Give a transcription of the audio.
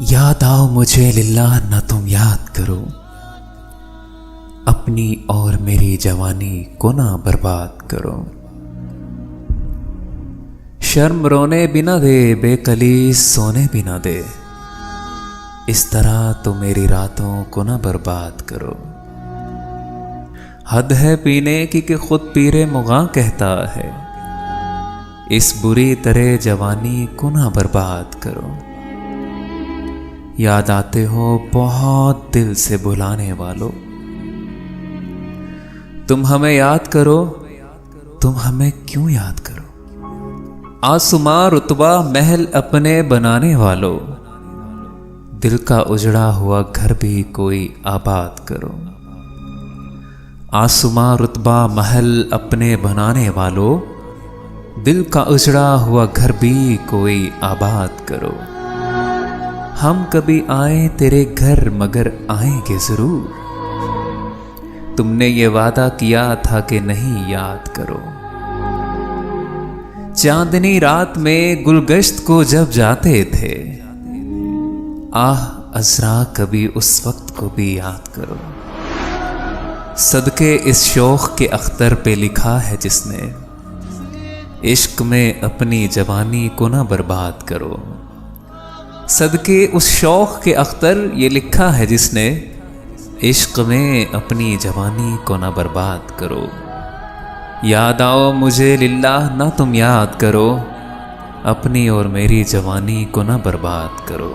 याद आओ मुझे लिल्लाह ना तुम याद करो, अपनी और मेरी जवानी को ना बर्बाद करो। शर्म रोने भी ना दे, बेकली सोने भी ना दे, इस तरह तो मेरी रातों को ना बर्बाद करो। हद है पीने की कि खुद पीरे मुगा कहता है, इस बुरी तरह जवानी को ना बर्बाद करो। याद आते हो बहुत दिल से बुलाने वालों, तुम हमें याद करो, तुम हमें क्यों याद करो। आसमां रुतबा महल अपने बनाने वालों, दिल का उजड़ा हुआ घर भी कोई आबाद करो। आसमां रुतबा महल अपने बनाने वालों, दिल का उजड़ा हुआ घर भी कोई आबाद करो। हम कभी आए तेरे घर मगर आएंगे जरूर, तुमने ये वादा किया था कि नहीं याद करो। चांदनी रात में गुलगश्त को जब जाते थे, आह अज़रा कभी उस वक्त को भी याद करो। सदके इस शौक के अख्तर पे लिखा है जिसने, इश्क में अपनी जवानी को ना बर्बाद करो। सदके उस शौक के अख्तर ये लिखा है जिसने, इश्क में अपनी जवानी को ना बर्बाद करो। याद आओ मुझे लिल्लाह ना तुम याद करो, अपनी और मेरी जवानी को ना बर्बाद करो।